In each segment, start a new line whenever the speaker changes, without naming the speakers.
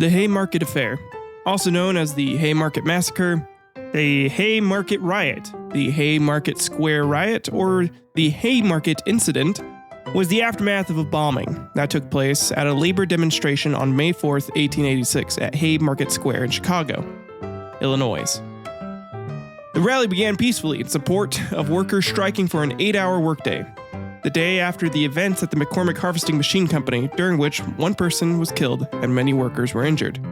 The Haymarket Affair, also known as the Haymarket Massacre, the Haymarket Riot, the Haymarket Square Riot, or the Haymarket Incident, was the aftermath of a bombing that took place at a labor demonstration on May 4th, 1886 at Haymarket Square in Chicago, Illinois. The rally began peacefully in support of workers striking for an 8-hour workday, the day after the events at the McCormick Harvesting Machine Company, during which one person was killed and many workers were injured.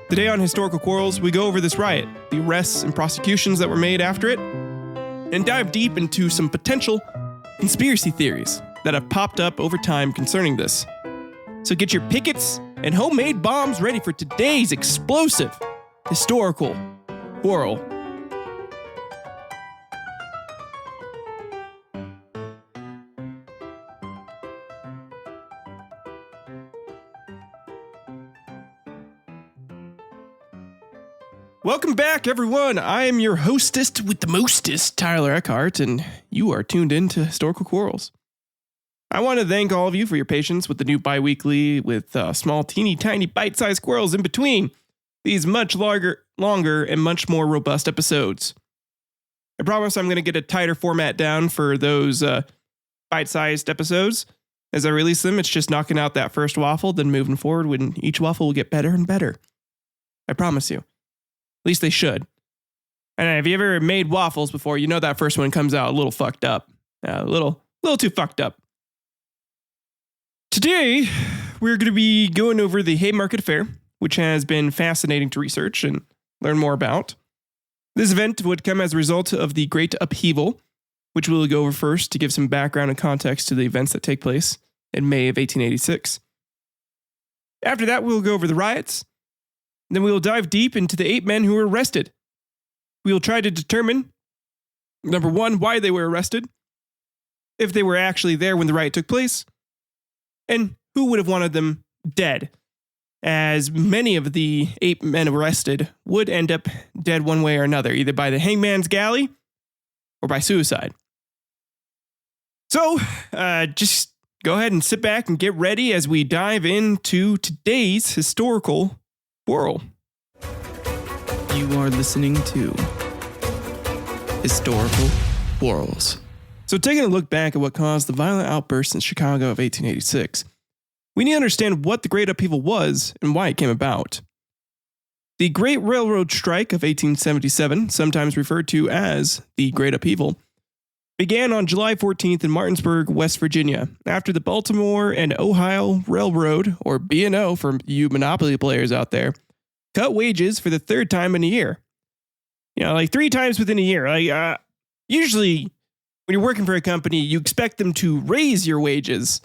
Today on Historical Quarrels, we go over this riot, the arrests and prosecutions that were made after it, and dive deep into some potential conspiracy theories that have popped up over time concerning this. So get your pickets and homemade bombs ready for today's explosive historical quarrel. Welcome back, everyone. I am your hostess with the mostest, Tyler Eckhardt, and you are tuned in to Historical Quarrels. I want to thank all of you for your patience with the new bi-weekly with small, teeny, tiny, bite-sized squirrels in between these much longer, and much more robust episodes. I promise I'm going to get a tighter format down for those bite-sized episodes. As I release them, it's just knocking out that first waffle, then moving forward when each waffle will get better and better. I promise you. At least they should. And if you ever made waffles before, you know that first one comes out a little fucked up. A little too fucked up. Today, we're going to be going over the Haymarket Affair, which has been fascinating to research and learn more about. This event would come as a result of the Great Upheaval, which we'll go over first to give some background and context to the events that take place in May of 1886. After that, we'll go over the riots. Then we will dive deep into the 8 men who were arrested. We will try to determine, number 1, why they were arrested, if they were actually there when the riot took place, and who would have wanted them dead, as many of the 8 men arrested would end up dead one way or another, either by the hangman's galley or by suicide. So, just go ahead and sit back and get ready as we dive into today's historical quarrel.
You are listening to Historical Quarrels.
So taking a look back at what caused the violent outburst in Chicago of 1886, we need to understand what the Great Upheaval was and why it came about. The Great Railroad Strike of 1877, sometimes referred to as the Great Upheaval, began on July 14th in Martinsburg, West Virginia, after the Baltimore and Ohio Railroad, or B&O for you monopoly players out there, cut wages for the 3rd time in a year. You know, like 3 times within a year. Usually, when you're working for a company, you expect them to raise your wages.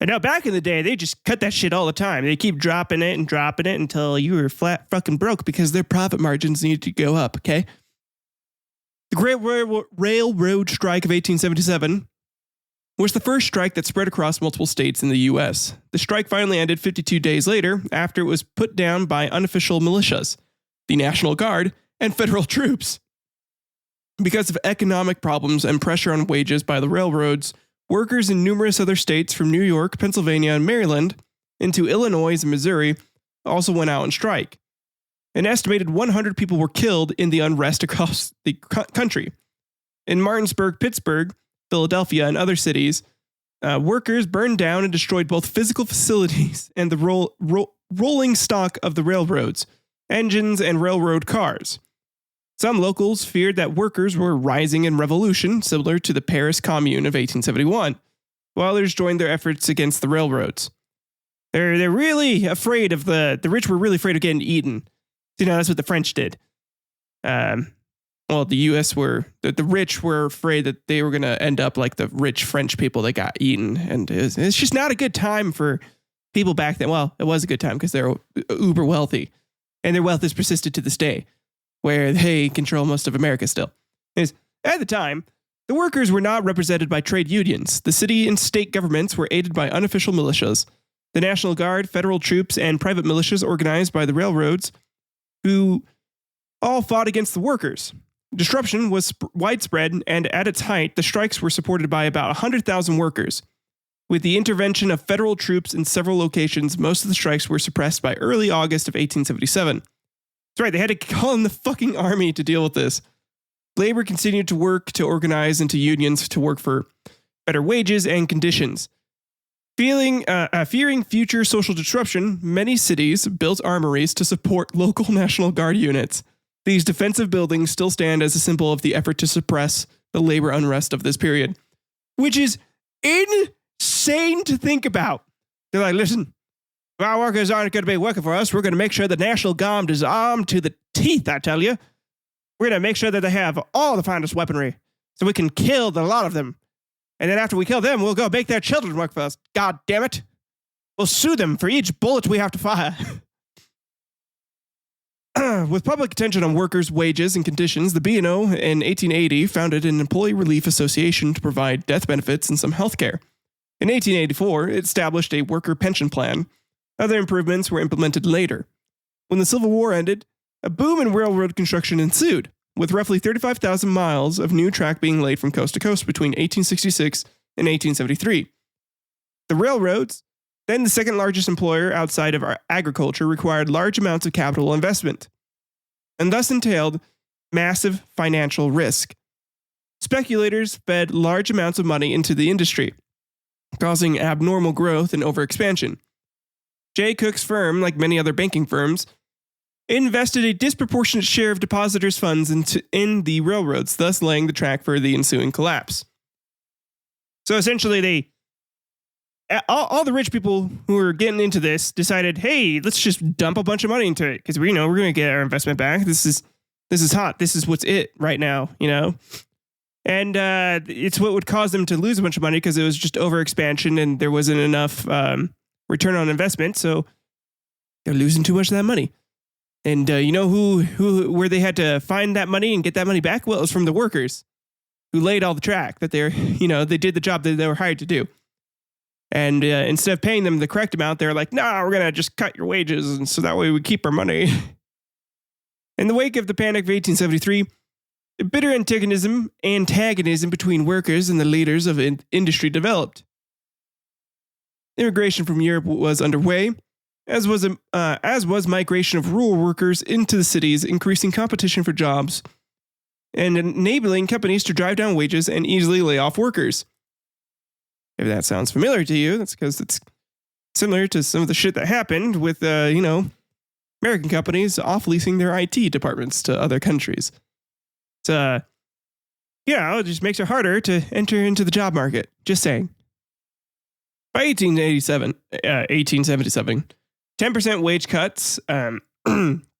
And now back in the day, they just cut that shit all the time. They keep dropping it until you were flat fucking broke because their profit margins needed to go up, okay? The Great Railroad Strike of 1877 was the first strike that spread across multiple states in the U.S. The strike finally ended 52 days later after it was put down by unofficial militias, the National Guard, and federal troops. Because of economic problems and pressure on wages by the railroads, workers in numerous other states from New York, Pennsylvania, and Maryland into Illinois and Missouri also went out on strike. An estimated 100 people were killed in the unrest across the country. In Martinsburg, Pittsburgh, Philadelphia, and other cities, workers burned down and destroyed both physical facilities and the rolling stock of the railroads, engines, and railroad cars. Some locals feared that workers were rising in revolution, similar to the Paris Commune of 1871, while others joined their efforts against the railroads. They're really afraid of the rich were really afraid of getting eaten. You know, that's what the French did. The U.S. the rich were afraid that they were going to end up like the rich French people that got eaten. And it's just not a good time for people back then. Well, it was a good time because they're uber wealthy. And their wealth has persisted to this day, where they control most of America still. At the time, the workers were not represented by trade unions. The city and state governments were aided by unofficial militias. The National Guard, federal troops, and private militias organized by the railroads, who all fought against the workers. Disruption was widespread, and at its height, the strikes were supported by about 100,000 workers. With the intervention of federal troops in several locations, most of the strikes were suppressed by early August of 1877. That's right, they had to call in the fucking army to deal with this. Labor continued to work to organize into unions to work for better wages and conditions. Fearing future social disruption, many cities built armories to support local National Guard units. These defensive buildings still stand as a symbol of the effort to suppress the labor unrest of this period, which is insane to think about. They're like, listen, if our workers aren't going to be working for us, we're going to make sure the National Guard is armed to the teeth, I tell you. We're going to make sure that they have all the finest weaponry so we can kill the lot of them. And then after we kill them, we'll go make their children work for us. God damn it. We'll sue them for each bullet we have to fire. With public attention on workers' wages and conditions, the B&O in 1880 founded an employee relief association to provide death benefits and some health care. In 1884, it established a worker pension plan. Other improvements were implemented later. When the Civil War ended, a boom in railroad construction ensued, with roughly 35,000 miles of new track being laid from coast to coast between 1866 and 1873. The railroads, then the second largest employer outside of agriculture, required large amounts of capital investment, and thus entailed massive financial risk. Speculators fed large amounts of money into the industry, causing abnormal growth and overexpansion. J. Cook's firm, like many other banking firms, invested a disproportionate share of depositors' funds in the railroads, thus laying the track for the ensuing collapse. So essentially, all the rich people who were getting into this decided, hey, let's just dump a bunch of money into it because we know we're going to get our investment back. This is hot. This is what's it right now, you know? And it's what would cause them to lose a bunch of money because it was just overexpansion and there wasn't enough return on investment. So they're losing too much of that money. And you know where they had to find that money and get that money back? Well, it was from the workers who laid all the track that they did the job that they were hired to do. And instead of paying them the correct amount, they're like, nah, we're going to just cut your wages. And so that way we keep our money. In the wake of the Panic of 1873, a bitter antagonism between workers and the leaders of industry developed. Immigration from Europe was underway, as was migration of rural workers into the cities, increasing competition for jobs and enabling companies to drive down wages and easily lay off workers. If that sounds familiar to you, that's because it's similar to some of the shit that happened with, American companies off-leasing their IT departments to other countries. It just makes it harder to enter into the job market. Just saying. By 1877, 10% wage cuts,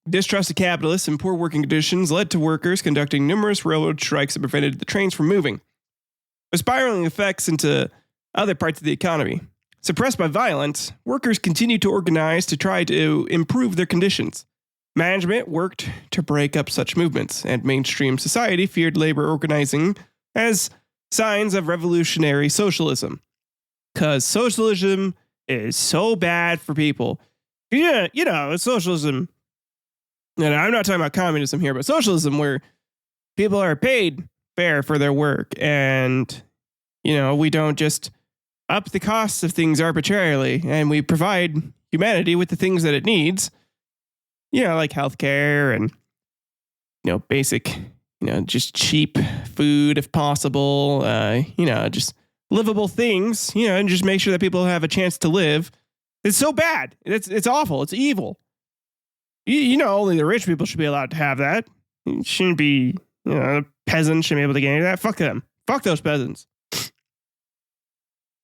distrust of capitalists, and poor working conditions led to workers conducting numerous railroad strikes that prevented the trains from moving, with spiraling effects into other parts of the economy. Suppressed by violence, workers continued to organize to try to improve their conditions. Management worked to break up such movements, and mainstream society feared labor organizing as signs of revolutionary socialism. Because socialism is so bad for people. Yeah, socialism, and I'm not talking about communism here, but socialism where people are paid fair for their work and, we don't just up the costs of things arbitrarily and we provide humanity with the things that it needs, like healthcare and, basic, just cheap food if possible, just livable things, and just make sure that people have a chance to live. It's so bad. It's awful. It's evil. Only the rich people should be allowed to have that. It shouldn't be, peasants shouldn't be able to get any of that. Fuck them. Fuck those peasants.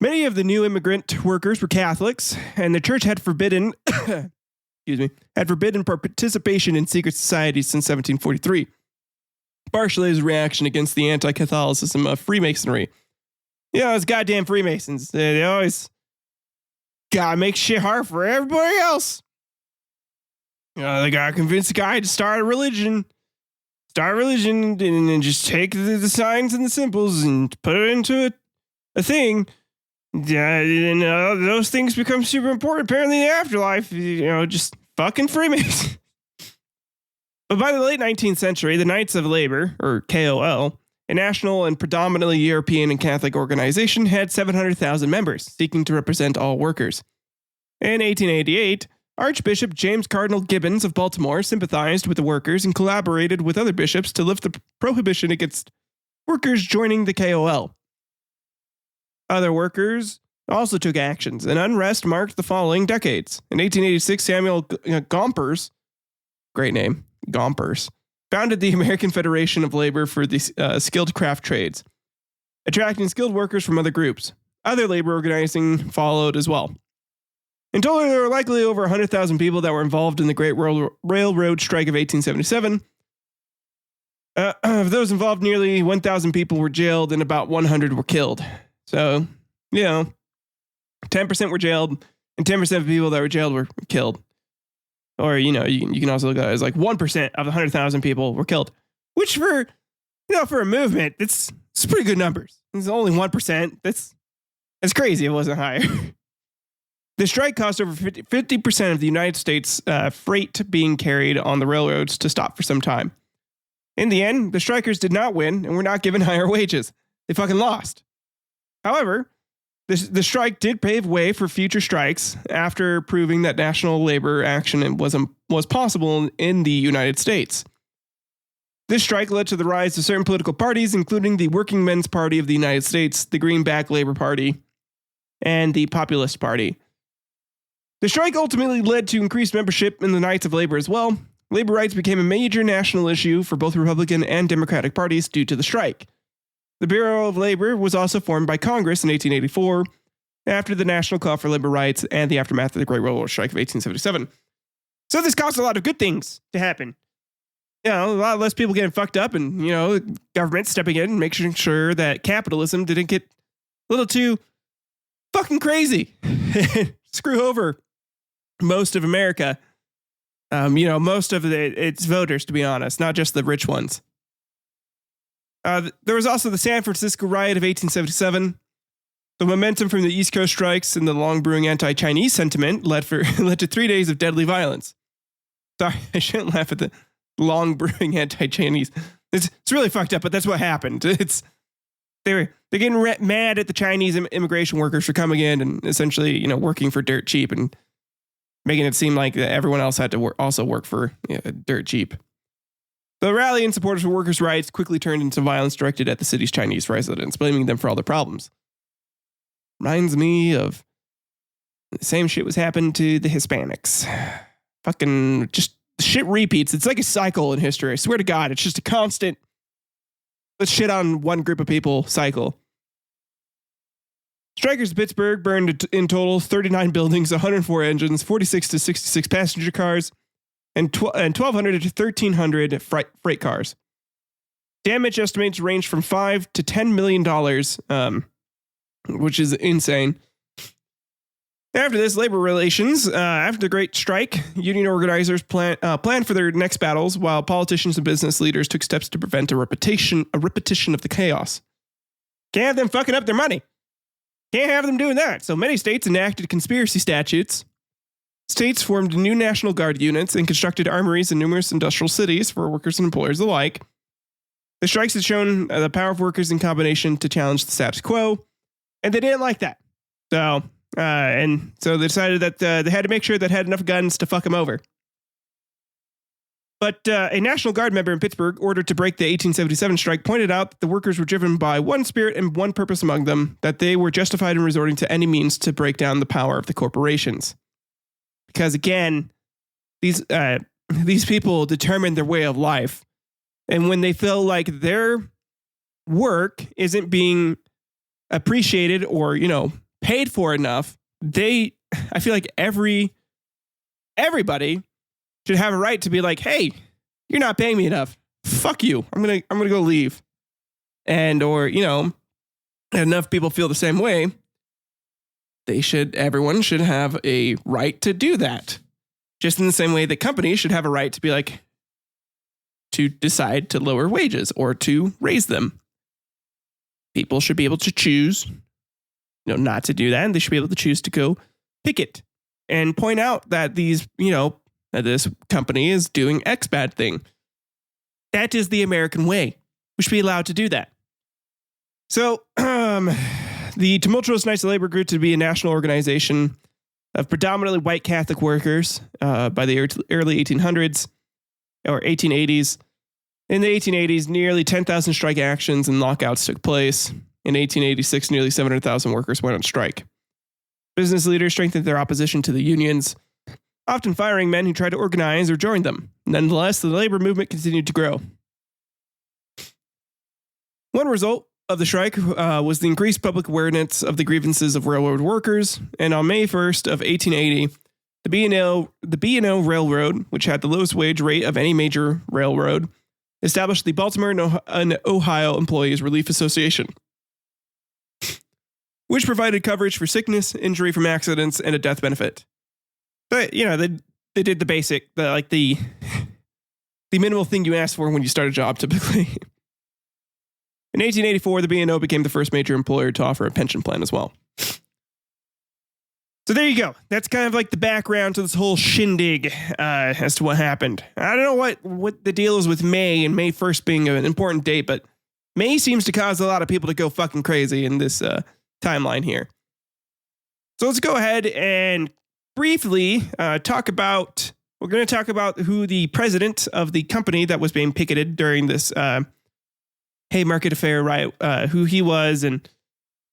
Many of the new immigrant workers were Catholics, and the church had forbidden, participation in secret societies since 1743, partially as a reaction against the anti-Catholicism of Freemasonry. It's goddamn Freemasons. They always gotta make shit hard for everybody else. They gotta convince the guy to start a religion and then just take the signs and the symbols and put it into a thing. And those things become super important apparently in the afterlife. Just fucking Freemasons. But by the late 19th century, the Knights of Labor, or KOL, a national and predominantly European and Catholic organization, had 700,000 members, seeking to represent all workers. In 1888, Archbishop James Cardinal Gibbons of Baltimore sympathized with the workers and collaborated with other bishops to lift the prohibition against workers joining the KOL. Other workers also took actions, and unrest marked the following decades. In 1886, Samuel Gompers, great name, Gompers, founded the American Federation of Labor for the Skilled Craft Trades, attracting skilled workers from other groups. Other labor organizing followed as well. In total, there were likely over 100,000 people that were involved in the Great Railroad Strike of 1877. Of those involved, nearly 1,000 people were jailed and about 100 were killed. So, 10% were jailed and 10% of the people that were jailed were killed. Or, you can also look at it as like 1% of the 100,000 people were killed, which for a movement, it's pretty good numbers. It's only 1%. That's crazy. It wasn't higher. The strike caused over 50% of the United States freight being carried on the railroads to stop for some time. In the end, the strikers did not win and were not given higher wages. They fucking lost. However, the strike did pave way for future strikes after proving that national labor action was possible in the United States. This strike led to the rise of certain political parties, including the Working Men's Party of the United States, the Greenback Labor Party, and the Populist Party. The strike ultimately led to increased membership in the Knights of Labor as well. Labor rights became a major national issue for both Republican and Democratic parties due to the strike. The Bureau of Labor was also formed by Congress in 1884 after the National Call for Labor Rights and the aftermath of the Great Railroad Strike of 1877. So this caused a lot of good things to happen. A lot less people getting fucked up and, government stepping in and making sure that capitalism didn't get a little too fucking crazy. Screw over most of America. Most of its voters, to be honest, not just the rich ones. There was also the San Francisco riot of 1877. The momentum from the East Coast strikes and the long-brewing anti-Chinese sentiment led to 3 days of deadly violence. Sorry, I shouldn't laugh at the long-brewing anti-Chinese. It's really fucked up, but that's what happened. They're getting mad at the Chinese immigration workers for coming in and essentially, working for dirt cheap and making it seem like everyone else had to also work for dirt cheap. The rally in support of workers' rights quickly turned into violence directed at the city's Chinese residents, blaming them for all their problems. Reminds me of the same shit was happening to the Hispanics. Fucking just shit repeats. It's like a cycle in history. I swear to God, it's just a constant let's shit on one group of people cycle. Strikers in Pittsburgh burned in total 39 buildings, 104 engines, 46 to 66 passenger cars, and 1,200 to 1,300 freight cars. Damage estimates range from $5 to $10 million, which is insane. After this, labor relations. After the Great Strike, union organizers planned for their next battles, while politicians and business leaders took steps to prevent a repetition of the chaos. Can't have them fucking up their money. Can't have them doing that. So many states enacted conspiracy statutes. States formed new National Guard units and constructed armories in numerous industrial cities for workers and employers alike. The strikes had shown the power of workers in combination to challenge the status quo, and they didn't like that. So they decided that they had to make sure that had enough guns to fuck them over. But a National Guard member in Pittsburgh, ordered to break the 1877 strike, pointed out that the workers were driven by one spirit and one purpose among them, that they were justified in resorting to any means to break down the power of the corporations. Because again, these people determine their way of life. And when they feel like their work isn't being appreciated or, paid for enough, I feel like everybody should have a right to be like, hey, you're not paying me enough. Fuck you. I'm gonna go leave. And enough people feel the same way. Everyone should have a right to do that. Just in the same way that companies should have a right to be like, to decide to lower wages or to raise them. People should be able to choose, not to do that. And they should be able to choose to go picket and point out that that this company is doing X bad thing. That is the American way. We should be allowed to do that. So, the tumultuous Knights of Labor grew to be a national organization of predominantly white Catholic workers by the early 1800s or 1880s. In the 1880s, nearly 10,000 strike actions and lockouts took place. In 1886, nearly 700,000 workers went on strike. Business leaders strengthened their opposition to the unions, often firing men who tried to organize or join them. Nonetheless, the labor movement continued to grow. One result of the strike was the increased public awareness of the grievances of railroad workers, and on May 1st of 1880, the B&O Railroad, which had the lowest wage rate of any major railroad, established the Baltimore and Ohio Employees Relief Association, which provided coverage for sickness, injury from accidents, and a death benefit. But, they did the basic, the minimal thing you ask for when you start a job, typically. In 1884, the B&O became the first major employer to offer a pension plan as well. So there you go. That's kind of like the background to this whole shindig as to what happened. I don't know what the deal is with May and May 1st being an important date, but May seems to cause a lot of people to go fucking crazy in this timeline here. So let's go ahead and briefly talk about who the president of the company that was being picketed during this Haymarket Affair riot, who he was and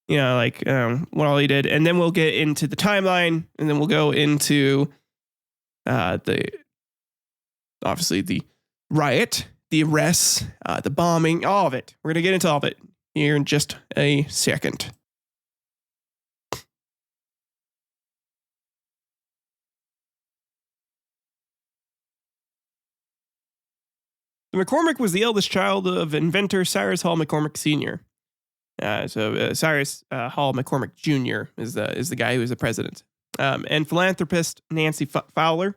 what all he did. And then we'll get into the timeline, and then we'll go into the riot, the arrests, the bombing, all of it. We're going to get into all of it here in just a second. McCormick was the eldest child of inventor Cyrus Hall McCormick Sr. Cyrus Hall McCormick Jr. is the guy who is the president. And philanthropist Nancy Fowler.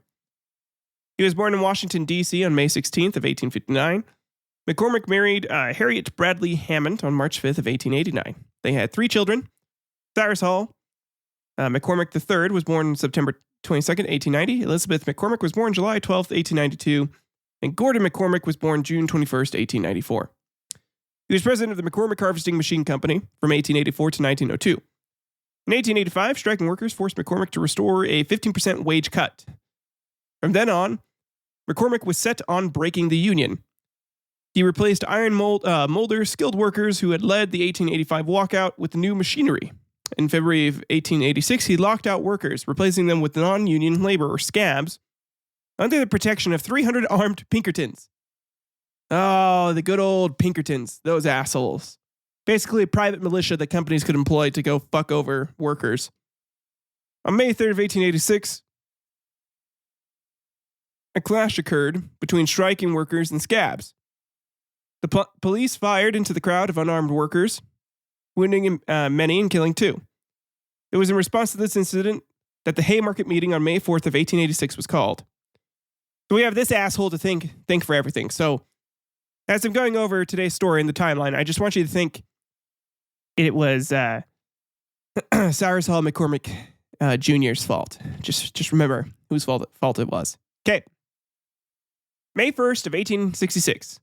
He was born in Washington, D.C. on May 16th of 1859. McCormick married Harriet Bradley Hammond on March 5th of 1889. They had 3 children. Cyrus Hall McCormick III was born September 22nd, 1890. Elizabeth McCormick was born July 12th, 1892. And Gordon McCormick was born June 21st, 1894. He was president of the McCormick Harvesting Machine Company from 1884 to 1902. In 1885, striking workers forced McCormick to restore a 15% wage cut. From then on, McCormick was set on breaking the union. He replaced iron molder skilled workers who had led the 1885 walkout with new machinery. In February of 1886, he locked out workers, replacing them with non-union labor or scabs, under the protection of 300 armed Pinkertons. Oh, the good old Pinkertons, those assholes. Basically a private militia that companies could employ to go fuck over workers. On May 3rd of 1886, a clash occurred between striking workers and scabs. The police fired into the crowd of unarmed workers, wounding many and killing 2. It was in response to this incident that the Haymarket meeting on May 4th of 1886 was called. So we have this asshole to think for everything. So as I'm going over today's story in the timeline, I just want you to think it was Cyrus Hall McCormick Jr.'s fault. Just remember whose fault it was. Okay. May 1st of 1866.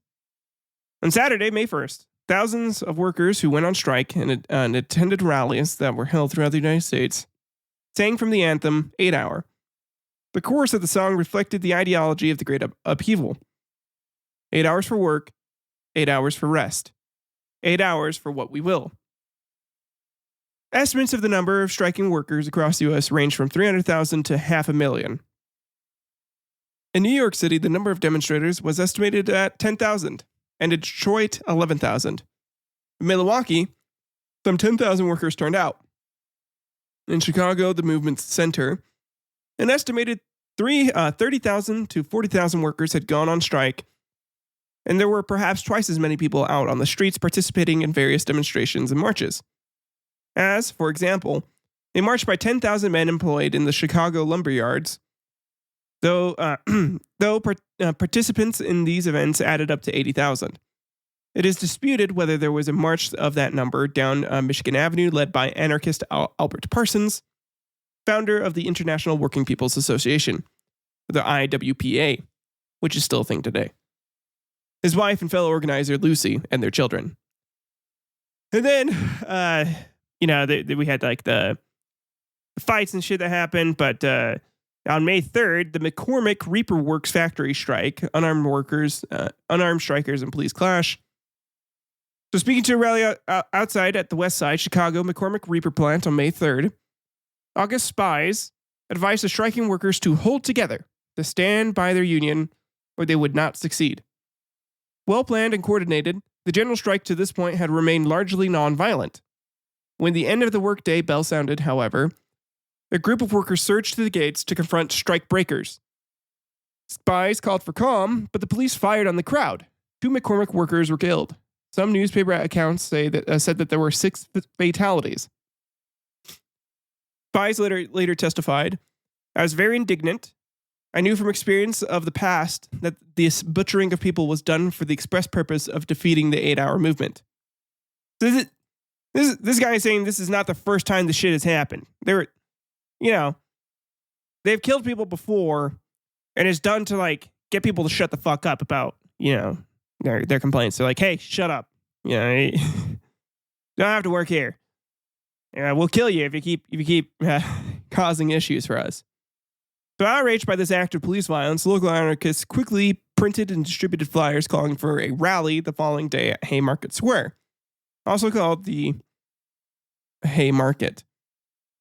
On Saturday, May 1st, thousands of workers who went on strike and attended rallies that were held throughout the United States sang from the anthem 8 Hour. The chorus of the song reflected the ideology of the Great Upheaval. 8 hours for work, 8 hours for rest, 8 hours for what we will. Estimates of the number of striking workers across the U.S. range from 300,000 to 500,000. In New York City, the number of demonstrators was estimated at 10,000, and in Detroit, 11,000. In Milwaukee, some 10,000 workers turned out. In Chicago, the movement's center, an estimated 30,000 to 40,000 workers had gone on strike, and there were perhaps twice as many people out on the streets participating in various demonstrations and marches. As, for example, they marched by 10,000 men employed in the Chicago lumber yards, though participants in these events added up to 80,000. It is disputed whether there was a march of that number down Michigan Avenue led by anarchist Albert Parsons, founder of the International Working People's Association, the IWPA, which is still a thing today. His wife and fellow organizer Lucy and their children. And then, we had like the fights and shit that happened. But on May 3rd, the McCormick Reaper Works factory strike, unarmed strikers and police clash. So speaking to a rally outside at the West Side Chicago McCormick Reaper plant on May 3rd, August Spies advised the striking workers to hold together, to stand by their union, or they would not succeed. Well planned and coordinated, the general strike to this point had remained largely nonviolent. When the end of the workday bell sounded, however, a group of workers surged to the gates to confront strike breakers. Spies called for calm, but the police fired on the crowd. 2 McCormick workers were killed. Some newspaper accounts said that there were 6 fatalities. Spies later testified, "I was very indignant. I knew from experience of the past that this butchering of people was done for the express purpose of defeating the 8-hour movement." So this guy is saying this is not the first time this shit has happened. They've killed people before, and it's done to like get people to shut the fuck up about their complaints. They're like, "Hey, shut up. You don't have to work here. We'll kill you if you keep causing issues for us." So outraged by this act of police violence, local anarchists quickly printed and distributed flyers calling for a rally the following day at Haymarket Square, also called the Haymarket,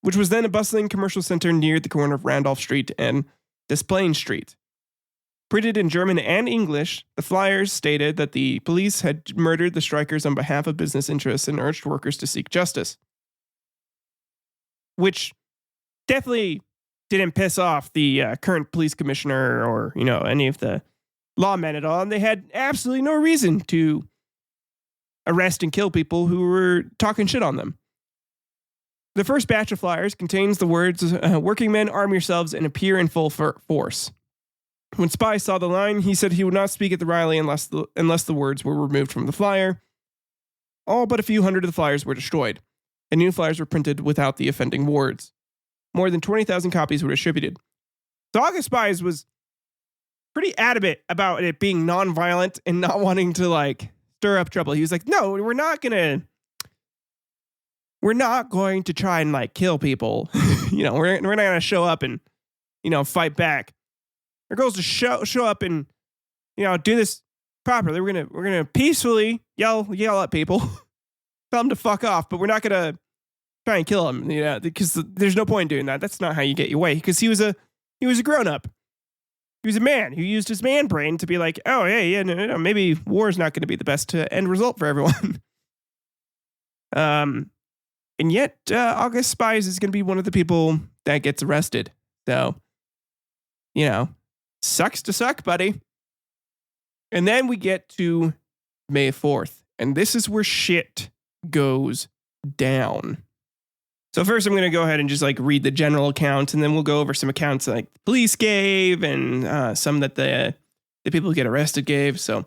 which was then a bustling commercial center near the corner of Randolph Street and Des Plaines Street. Printed in German and English, the flyers stated that the police had murdered the strikers on behalf of business interests and urged workers to seek justice. Which definitely didn't piss off the current police commissioner or, any of the lawmen at all. And they had absolutely no reason to arrest and kill people who were talking shit on them. The first batch of flyers contains the words, "Working men, arm yourselves and appear in full force." When Spies saw the line, he said he would not speak at the rally unless the words were removed from the flyer. All but a few hundred of the flyers were destroyed, and new flyers were printed without the offending words. More than 20,000 copies were distributed. So August Spies was pretty adamant about it being nonviolent and not wanting to stir up trouble. He was like, "No, we're not going to try and kill people. We're not going to show up and fight back. Our goal is to show up and do this properly. We're gonna peacefully yell at people, tell them to fuck off, but we're not gonna try and kill them, because there's no point in doing that. That's not how you get your way." Because he was a grown up. He was a man who used his man brain to be like, "Oh, hey, yeah, no, maybe war is not going to be the best end result for everyone." And yet, August Spies is going to be one of the people that gets arrested. So, sucks to suck, buddy. And then we get to May 4th, and this is where shit goes down. So first I'm going to go ahead and just read the general account, and then we'll go over some accounts the police gave and some that the people who get arrested gave. So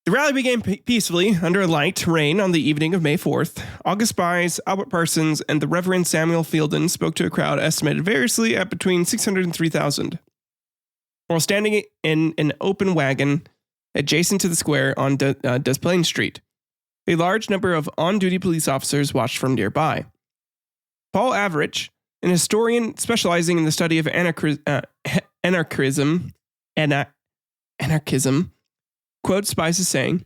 the rally began peacefully under a light rain on the evening of May 4th. August Spies, Albert Parsons, and the Reverend Samuel Fielden spoke to a crowd estimated variously at between 600 and 3,000. While standing in an open wagon adjacent to the square on Des Plaines Street, a large number of on-duty police officers watched from nearby. Paul Average, an historian specializing in the study of anarchism, quotes Spies as saying,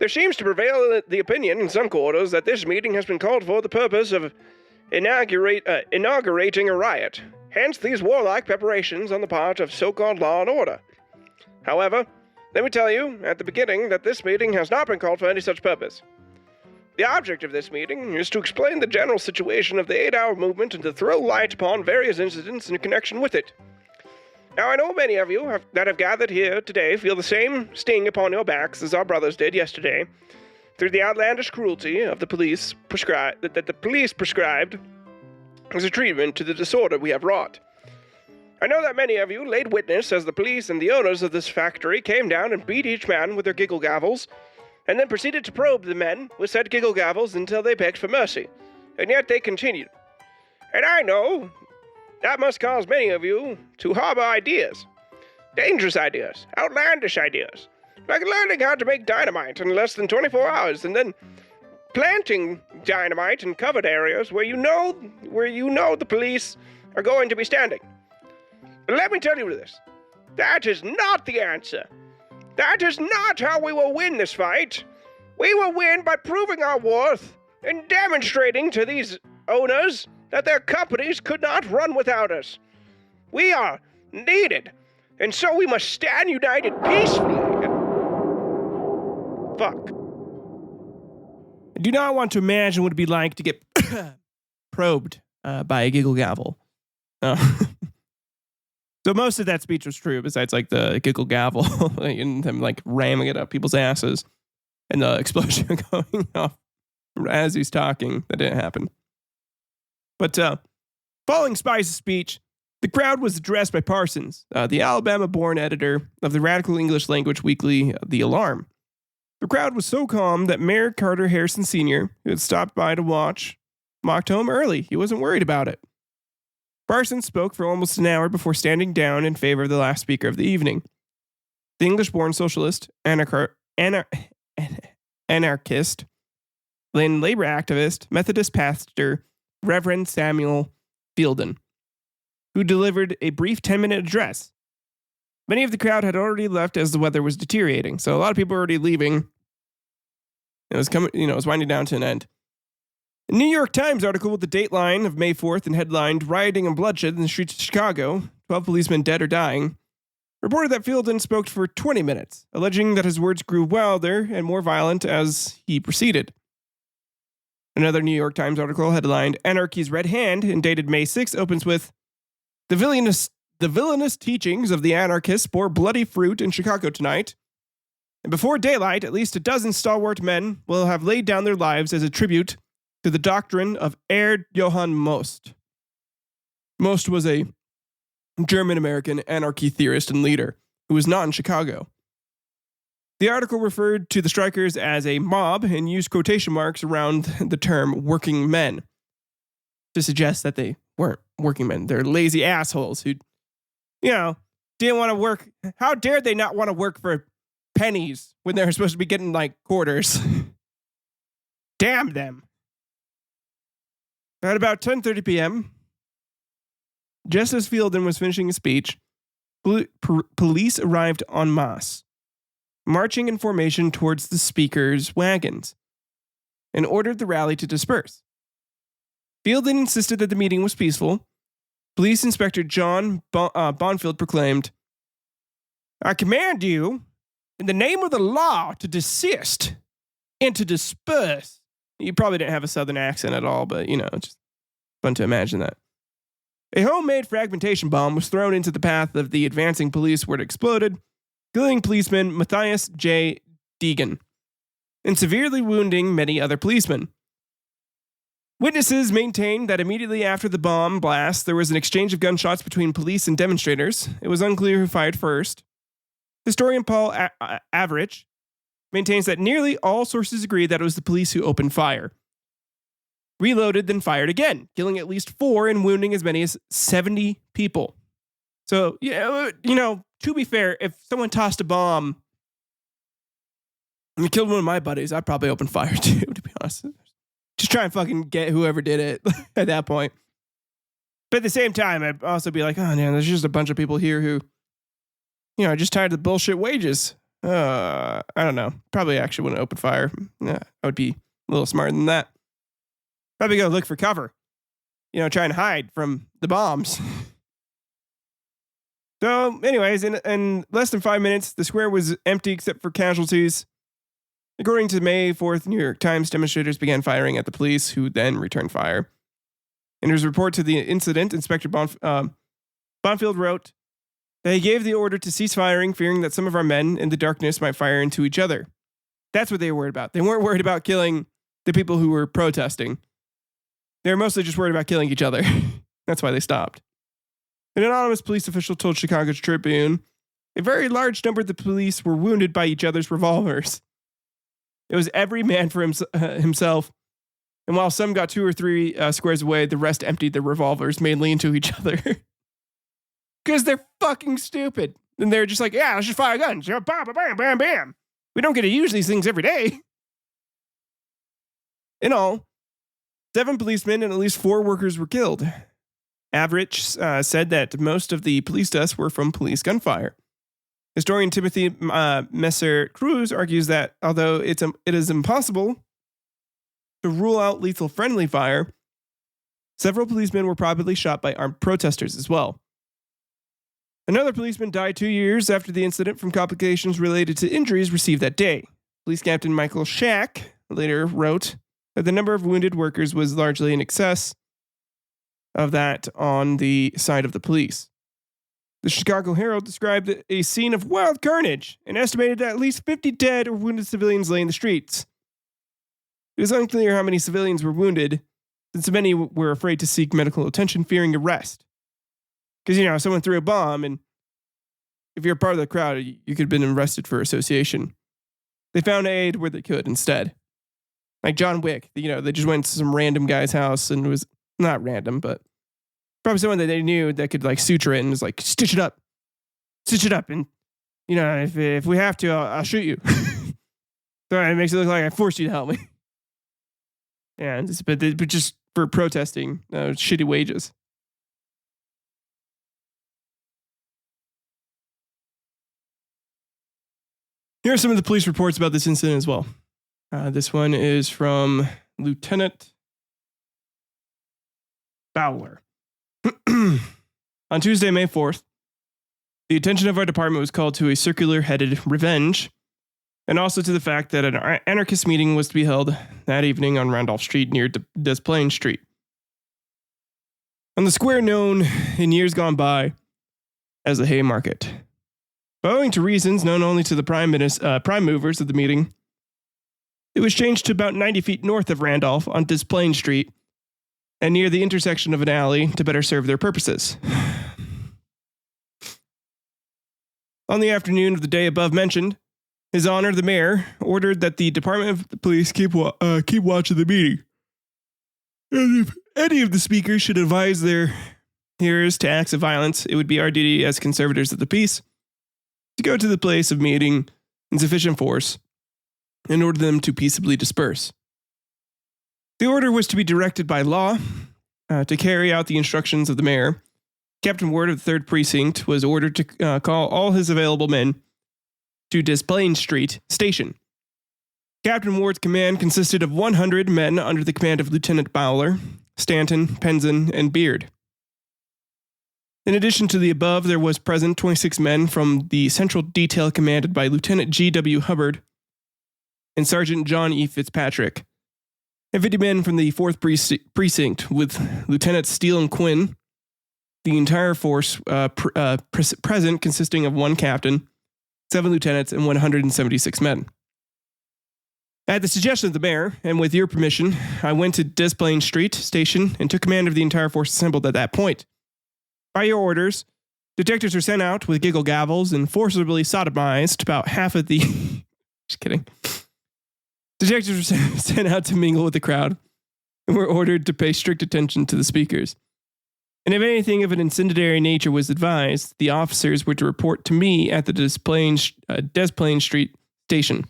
"There seems to prevail the opinion in some quarters that this meeting has been called for the purpose of inaugurating a riot. Hence these warlike preparations on the part of so-called law and order. However, let me tell you at the beginning that this meeting has not been called for any such purpose. The object of this meeting is to explain the general situation of the 8-hour movement and to throw light upon various incidents in connection with it. Now, I know many of you that have gathered here today feel the same sting upon your backs as our brothers did yesterday, through the outlandish cruelty of the police prescribed as a treatment to the disorder we have wrought. I know that many of you laid witness as the police and the owners of this factory came down and beat each man with their giggle gavels, and then proceeded to probe the men with said giggle gavels until they begged for mercy, and yet they continued. And I know that must cause many of you to harbor ideas, dangerous ideas, outlandish ideas, Like learning how to make dynamite in less than 24 hours and then planting dynamite in covered areas where you know the police are going to be standing. But let me tell you this. That is not the answer. That is not how we will win this fight. We will win by proving our worth and demonstrating to these owners that their companies could not run without us. We are needed, and so we must stand united peacefully. Fuck.
I do not want to imagine what it'd be like to get probed by a giggle gavel. So most of that speech was true, besides like the giggle gavel and them like ramming it up people's asses and the explosion going off as he's talking. That didn't happen. But following Spice's speech, the crowd was addressed by Parsons, the Alabama-born editor of the radical English language weekly, The Alarm. The crowd was so calm that Mayor Carter Harrison Sr., who had stopped by to watch, walked home early. He wasn't worried about it. Parsons spoke for almost an hour before standing down in favor of the last speaker of the evening. The English-born socialist, anarchist, then labor activist, Methodist pastor, Reverend Samuel Fielden, who delivered a brief 10-minute address. Many of the crowd had already left as the weather was deteriorating, so a lot of people were already leaving. It was coming, it was winding down to an end. A New York Times article with the dateline of May 4th and headlined "Rioting and Bloodshed in the Streets of Chicago, 12 policemen dead or dying," reported that Fielden spoke for 20 minutes, alleging that his words grew wilder and more violent as he proceeded. Another New York Times article headlined "Anarchy's Red Hand" and dated May 6th opens with The villainous teachings of the anarchists bore bloody fruit in Chicago tonight. And before daylight, at least a dozen stalwart men will have laid down their lives as a tribute to the doctrine of Erd Johann Most. Most was a German-American anarchy theorist and leader who was not in Chicago. The article referred to the strikers as a mob and used quotation marks around the term working men to suggest that they weren't working men. They're lazy assholes who, didn't want to work. How dared they not want to work for pennies when they're supposed to be getting like quarters? Damn them. At about 10:30 p.m., just as Fielden was finishing his speech, police arrived en masse, marching in formation towards the speaker's wagons, and ordered the rally to disperse. Fielden insisted that the meeting was peaceful. Police Inspector John Bonfield proclaimed, "I command you, in the name of the law, to desist and to disperse." You probably didn't have a southern accent at all, but, it's just fun to imagine that. A homemade fragmentation bomb was thrown into the path of the advancing police where it exploded, killing policeman Matthias J. Deegan, and severely wounding many other policemen. Witnesses maintained that immediately after the bomb blast, there was an exchange of gunshots between police and demonstrators. It was unclear who fired first. Historian Paul Average maintains that nearly all sources agree that it was the police who opened fire. Reloaded, then fired again, killing at least 4 and wounding as many as 70 people. So, to be fair, if someone tossed a bomb and killed one of my buddies, I'd probably open fire too, to be honest. Just try and fucking get whoever did it at that point. But at the same time, I'd also be like, oh, man, there's just a bunch of people here who, are just tired of the bullshit wages. I don't know. Probably actually wouldn't open fire. I would be a little smarter than that. Probably go look for cover. Try and hide from the bombs. So, anyways, in less than 5 minutes, the square was empty except for casualties. According to the May 4th New York Times, demonstrators began firing at the police, who then returned fire. In his report to the incident, Inspector Bonfield wrote that he gave the order to cease firing, fearing that some of our men in the darkness might fire into each other. That's what they were worried about. They weren't worried about killing the people who were protesting. They were mostly just worried about killing each other. That's why they stopped. An anonymous police official told Chicago Tribune a very large number of the police were wounded by each other's revolvers. It was every man for himself, and while some got 2 or 3 squares away, the rest emptied their revolvers mainly into each other. Because they're fucking stupid.
then they're just like, yeah, let's just fire guns. Bam, bam, bam, bam, bam. We don't get to use these things every day. In all, 7 policemen and at least 4 workers were killed. Average said that most of the police deaths were from police gunfire. Historian Timothy Messer Cruz argues that although it is impossible to rule out lethal friendly fire, several policemen were probably shot by armed protesters as well. Another policeman died 2 years after the incident from complications related to injuries received that day. Police Captain Michael Shack later wrote that the number of wounded workers was largely in excess of that on the side of the police. The Chicago Herald described a scene of wild carnage and estimated that at least 50 dead or wounded civilians lay in the streets. It is unclear how many civilians were wounded, since many were afraid to seek medical attention, fearing arrest. Because, someone threw a bomb, and if you're a part of the crowd, you could have been arrested for association. They found aid where they could instead. Like John Wick, they just went to some random guy's house, and it was not random, but probably someone that they knew that could suture it and was like, stitch it up, and if we have to, I'll shoot you. So it makes it look like I forced you to help me. Yeah, but just for protesting shitty wages. Here are some of the police reports about this incident as well. This one is from Lieutenant Bowler. On Tuesday, May 4th, the attention of our department was called to a circular-headed revenge, and also to the fact that an anarchist meeting was to be held that evening on Randolph Street near Des Plaines Street. On the square known in years gone by as the Haymarket. But owing to reasons known only to the prime movers of the meeting, it was changed to about 90 feet north of Randolph on Des Plaines Street and near the intersection of an alley to better serve their purposes. On the afternoon of the day above mentioned, His Honor the Mayor ordered that the Department of Police keep watch of the meeting. And if any of the speakers should advise their hearers to acts of violence, it would be our duty as conservators of the peace to go to the place of meeting in sufficient force and order them to peaceably disperse. The order was to be directed by law to carry out the instructions of the mayor. Captain Ward of the 3rd Precinct was ordered to call all his available men to Des Plaines Street Station. Captain Ward's command consisted of 100 men under the command of Lieutenant Bowler, Stanton, Penzin, and Beard. In addition to the above, there was present 26 men from the Central Detail commanded by Lieutenant G.W. Hubbard and Sergeant John E. Fitzpatrick, and 50 men from the 4th Precinct with Lieutenant Steele and Quinn. The entire force present consisting of 1 captain, 7 lieutenants, and 176 men. At the suggestion of the mayor, and with your permission, I went to Des Plaines Street Station and took command of the entire force assembled at that point. By your orders, detectives were sent out with giggle gavels and forcibly sodomized about half of the... Just kidding. Detectives were sent out to mingle with the crowd and were ordered to pay strict attention to the speakers. And if anything of an incendiary nature was advised, the officers were to report to me at the Des Plaines Street Station.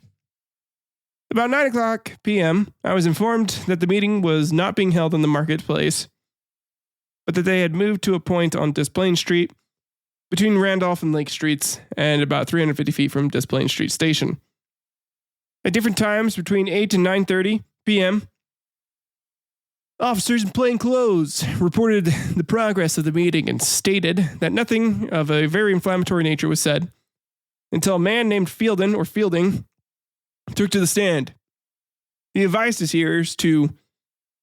About 9 o'clock p.m., I was informed that the meeting was not being held on the marketplace, but that they had moved to a point on Des Plaines Street between Randolph and Lake Streets and about 350 feet from Des Plaines Street Station. At different times between 8 and 9:30 p.m., officers in plain clothes reported the progress of the meeting and stated that nothing of a very inflammatory nature was said until a man named Fielding took to the stand. He advised his hearers to,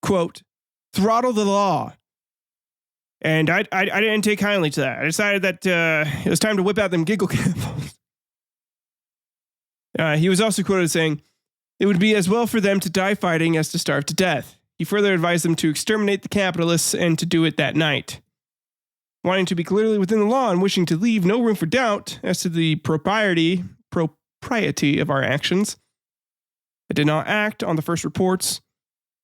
quote, throttle the law. And I didn't take kindly to that. I decided that it was time to whip out them giggle candles. He was also quoted as saying, it would be as well for them to die fighting as to starve to death. He further advised them to exterminate the capitalists and to do it that night. Wanting to be clearly within the law and wishing to leave no room for doubt as to the propriety of our actions, I did not act on the first reports,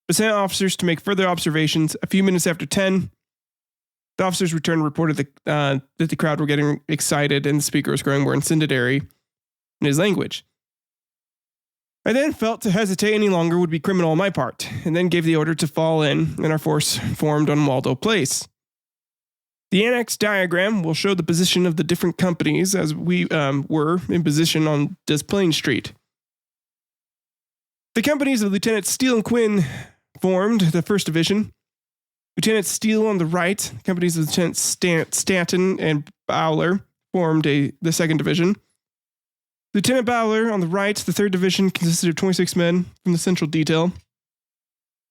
but sent officers to make further observations a few minutes after 10.
The officers returned and reported that the crowd were getting excited and the speaker was growing more incendiary in his language. I then felt to hesitate any longer would be criminal on my part, and then gave the order to fall in, and our force formed on Waldo Place. The annex diagram will show the position of the different companies as we were in position on Des Plaines Street. The companies of Lieutenant Steele and Quinn formed the 1st Division. Lieutenant Steele on the right, the companies of Lieutenant Stanton and Bowler formed the 2nd Division. Lieutenant Bowler on the right, the 3rd Division, consisted of 26 men from the Central Detail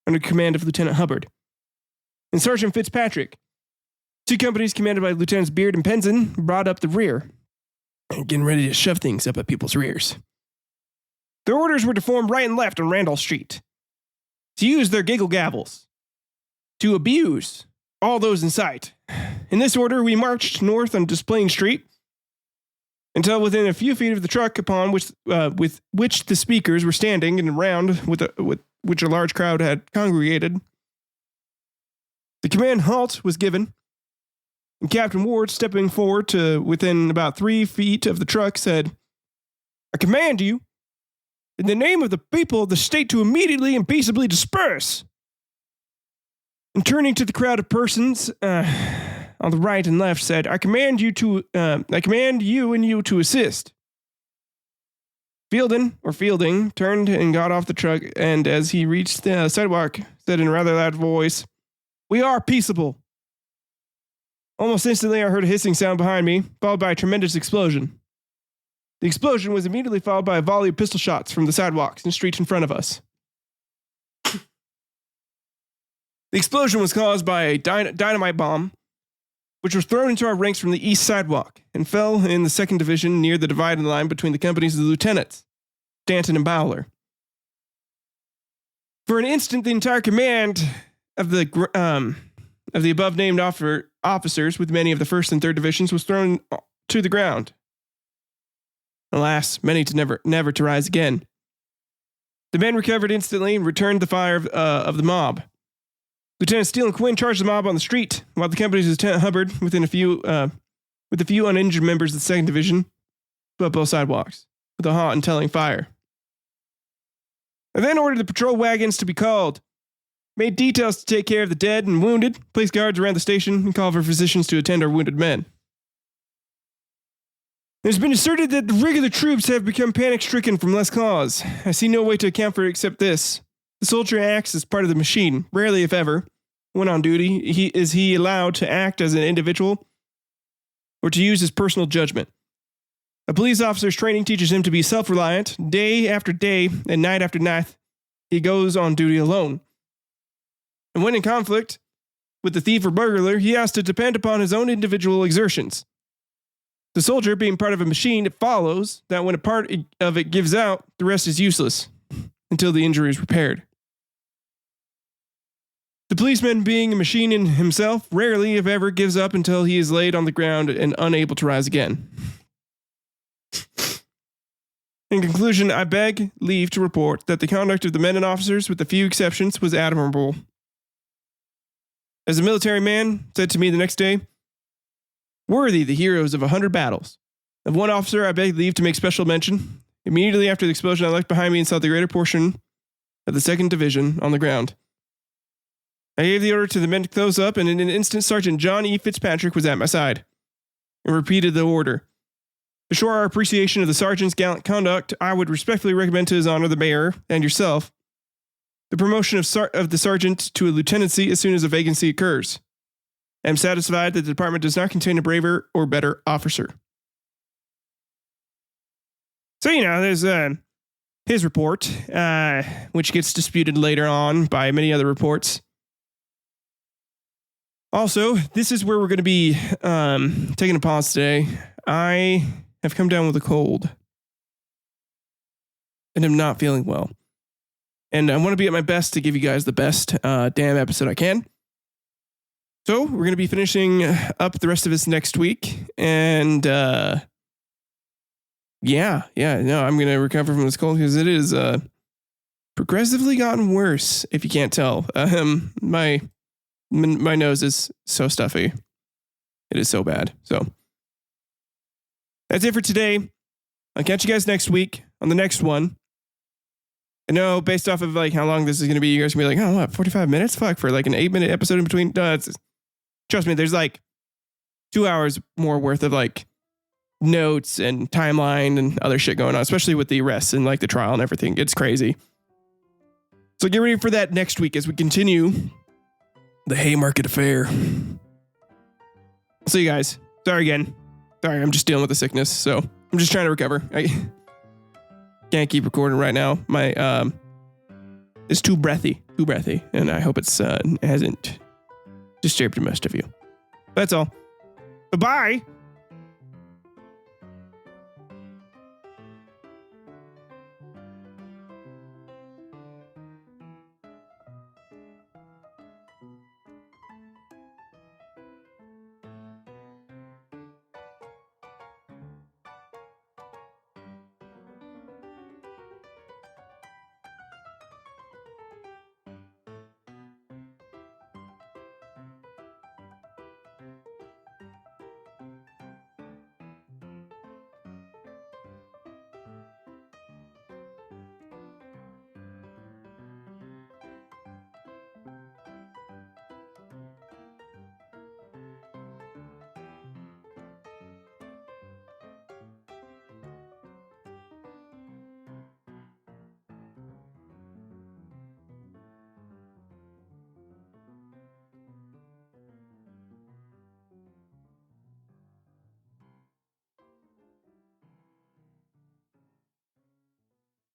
under command of Lieutenant Hubbard. And Sergeant Fitzpatrick, 2 companies commanded by Lieutenants Beard and Penson, brought up the rear, getting ready to shove things up at people's rears. Their orders were to form right and left on Randolph Street, to use their giggle gavels, to abuse all those in sight. In this order, we marched north on Des Plaines Street until within a few feet of the truck upon which with which the speakers were standing and around with which a large crowd had congregated. The command halt was given, and Captain Ward, stepping forward to within about 3 feet of the truck, said, "I command you, in the name of the people of the state, to immediately and peaceably disperse." And turning to the crowd of persons on the right and left, said, I command you and you to assist." Fielding turned and got off the truck, and as he reached the sidewalk, said in a rather loud voice, "We are peaceable." Almost instantly, I heard a hissing sound behind me, followed by a tremendous explosion. The explosion was immediately followed by a volley of pistol shots from the sidewalks and streets in front of us. The explosion was caused by a dynamite bomb, which was thrown into our ranks from the east sidewalk and fell in the 2nd Division near the dividing line between the companies of the lieutenants, Stanton and Bowler. For an instant, the entire command of the above-named officers, with many of the 1st and 3rd Divisions, was thrown to the ground. Alas, many to never to rise again. The men recovered instantly and returned the fire of the mob. Lieutenant Steele and Quinn charged the mob on the street, while the companies of Lieutenant Hubbard, with a few uninjured members of the 2nd Division, swept both sidewalks with a hot and telling fire. I then ordered the patrol wagons to be called, made details to take care of the dead and wounded, placed guards around the station, and called for physicians to attend our wounded men. It has been asserted that the regular troops have become panic-stricken from less cause. I see no way to account for it except this. The soldier acts as part of the machine, rarely if ever. When on duty, is he allowed to act as an individual or to use his personal judgment. A police officer's training teaches him to be self-reliant. Day after day and night after night, he goes on duty alone. And when in conflict with the thief or burglar, he has to depend upon his own individual exertions. The soldier being part of a machine, it follows that when a part of it gives out, the rest is useless until the injury is repaired. The policeman, being a machine in himself, rarely, if ever, gives up until he is laid on the ground and unable to rise again. In conclusion, I beg leave to report that the conduct of the men and officers, with a few exceptions, was admirable. As a military man said to me the next day, worthy the heroes of 100 battles. Of one officer, I beg leave to make special mention. Immediately after the explosion, I looked behind me and saw the greater portion of the 2nd Division on the ground. I gave the order to the men to close up, and in an instant, Sergeant John E. Fitzpatrick was at my side and repeated the order. To show our appreciation of the sergeant's gallant conduct, I would respectfully recommend to his honor the mayor and yourself the promotion of the sergeant to a lieutenancy as soon as a vacancy occurs. I am satisfied that the department does not contain a braver or better officer. So, there's his report, which gets disputed later on by many other reports. Also, this is where we're going to be taking a pause today. I have come down with a cold and am not feeling well. And I want to be at my best to give you guys the best damn episode I can. So we're going to be finishing up the rest of this next week. And I'm going to recover from this cold because it is progressively gotten worse, if you can't tell. My nose is so stuffy. It is so bad. So that's it for today. I'll catch you guys next week on the next one. I know based off of like how long this is going to be, you guys can be like, oh, what, 45 minutes? Fuck, for like an 8-minute episode in between. Trust me, there's like 2 hours more worth of like notes and timeline and other shit going on, especially with the arrests and like the trial and everything. It's crazy. So get ready for that next week as we continue the Haymarket Affair. See you guys. Sorry again. Sorry, I'm just dealing with the sickness, so I'm just trying to recover. I can't keep recording right now. My it's too breathy, and I hope it's hasn't disturbed most of you. That's all. Bye-bye.